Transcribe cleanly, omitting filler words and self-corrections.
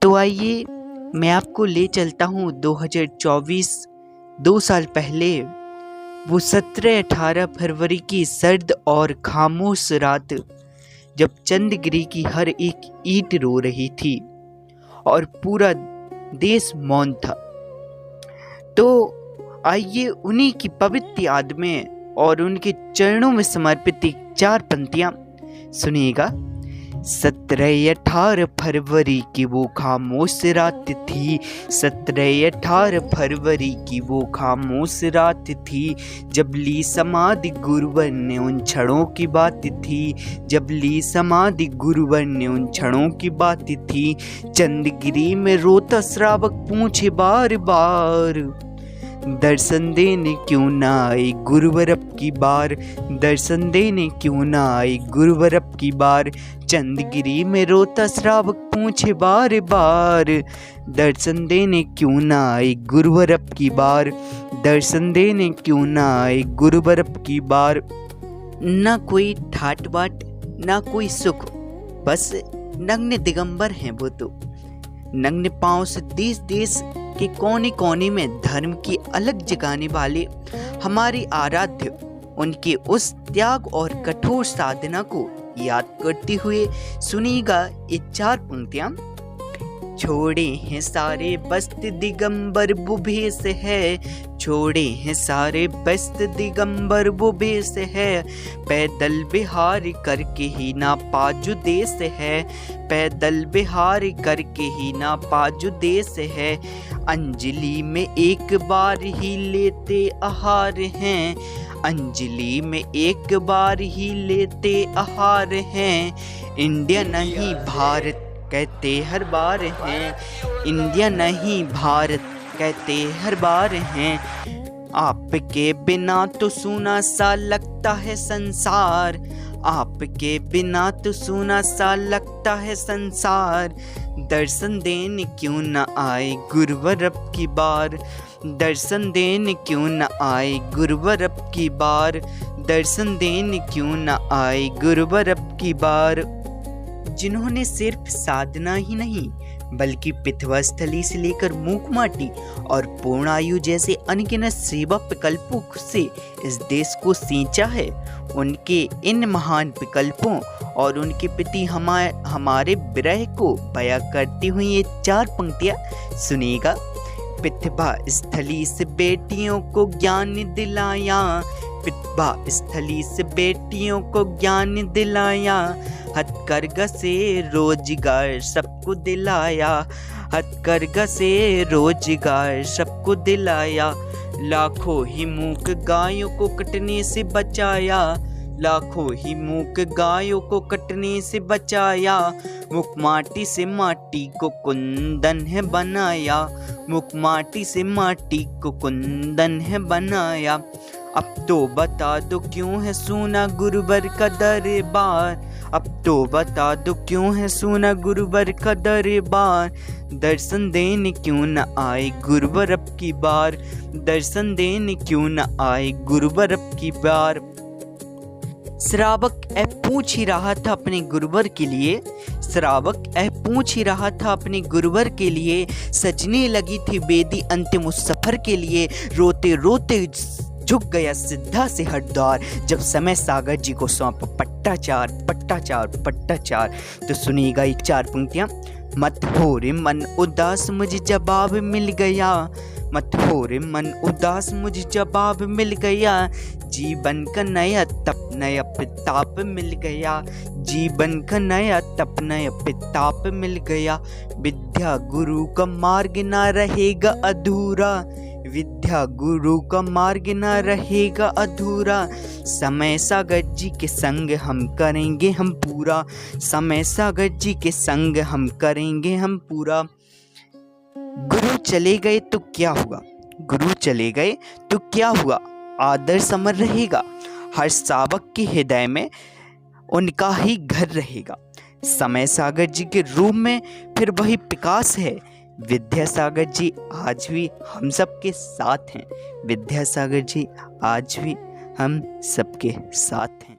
तो आइए मैं आपको ले चलता हूँ 2024, 2 साल पहले, वो 17-18 फरवरी की सर्द और खामोश रात, जब चंद्रगिरी की हर एक ईंट रो रही थी और पूरा देश मौन था। तो आइए उन्हीं की पवित्र याद में और उनके चरणों में समर्पित 4 पंक्तियां सुनिएगा। 17-18 फरवरी की वो खामोश रात थी, 17-18 फरवरी की वो खामोश रात थी, जब ली समाधि गुरुवर ने उन क्षणों की बात थी, जब ली समाधि गुरुवर ने उन क्षणों की बात थी। चंद्रगिरी में रोता श्रावक पूछे बार बार, दर्शन देने क्यों ना आई गुरुवर अब की बार, दर्शन देने क्यों ना आई गुरुवर अब की बार। चंद्रगिरी में रोता श्रावक पूछे बार बार, दर्शन देने क्यों ना आई गुरुवर अब की बार, दर्शन देने क्यों ना आई गुरुवर अब की बार। ना कोई ठाट बाट, ना कोई सुख, बस नग्न दिगंबर हैं वो तो। नग्न पांव से देश देश के कोने कोने में धर्म की अलग जगाने वाले हमारे आराध्य, उनके उस त्याग और कठोर साधना को याद करते हुए सुनिएगा ये 4 पंक्तियां। छोड़े हैं सारे वस्त्र दिगंबर वो भेष है, छोड़े हैं सारे वस्त्र दिगंबर वो भेष है, पैदल बिहार करके ही ना पाजु देश है, पैदल बिहार करके ही ना पाजु देश है। अंजलि में एक बार ही लेते आहार हैं, अंजलि में एक बार ही लेते आहार हैं। इंडिया नहीं भारत कहते हर बार हैं, इंडिया नहीं भारत कहते हर बार हैं। आपके बिना तो सूना सा लगता है संसार, आपके बिना तो सूना सा लगता है संसार। दर्शन देने क्यों न आए गुरुवर अब की बार, दर्शन देने क्यों न आए गुरुवर अब की बार, दर्शन देने क्यों न आए गुरुवर अब की बार। जिन्होंने सिर्फ साधना ही नहीं बल्कि पिथवा स्थली से लेकर मूक माटी और पूर्ण आयु जैसे अनगिनत सेवा विकल्पों से इस देश को सींचा है, उनके इन महान विकल्पों और उनके प्रति हमारे विरह को बयां करती हुई ये 4 पंक्तियां सुनिएगा। पिथवा स्थली से बेटियों को ज्ञान दिलाया, पिथवा स्थली से बेटियों को ज्ञान दिलाया, हथकरघा से रोजगार सबको दिलाया, हथकरघा से रोजगार सबको दिलाया। लाखों ही मूक गायों को कटने से बचाया, लाखों ही मूक गायों को कटने से बचाया। मुख माटी से माटी को कुंदन है बनाया, मुख माटी से माटी को कुंदन है बनाया। अब तो बता दो क्यों है सूना गुरुवर का दरबार, अब तो बता दो क्यों है सूना गुरुवर का दरबार। दर्शन देने क्यों न आए गुरुवर अब की बार, दर्शन देने क्यों न आए गुरुवर अब की बार। श्रावक पूछ ही रहा था अपने गुरुवर के लिए, श्रावक पूछ ही रहा था अपने गुरुवर के लिए, सजने लगी थी बेदी अंतिम उस सफर के लिए। रोते रोते झुक गया सिद्धा से हरद्वार, जब समय सागर जी को सौंप पट्टाचार पट्टाचार पट्टाचार। तो सुनिएगा ये 4 पंक्तियां। मत हो रे मन उदास मुझे जवाब मिल गया, मत हो रे मन उदास मुझे जवाब मिल गया। जीवन का नया तप नया प्रताप मिल गया, जीवन का नया तप नया प्रताप मिल गया। विद्या गुरु का मार्ग ना रहेगा अधूरा, विद्या गुरु का मार्ग ना रहेगा अधूरा। समय सागर जी के संग हम करेंगे हम पूरा, समय सागर जी के संग हम करेंगे हम पूरा। गुरु चले गए तो क्या हुआ, गुरु चले गए तो क्या हुआ, आदर्श अमर रहेगा। हर सावक के हृदय में उनका ही घर रहेगा। समय सागर जी के रूप में फिर वही प्रकाश है। विद्यासागर जी आज भी हम सबके साथ हैं, विद्यासागर जी आज भी हम सबके साथ हैं।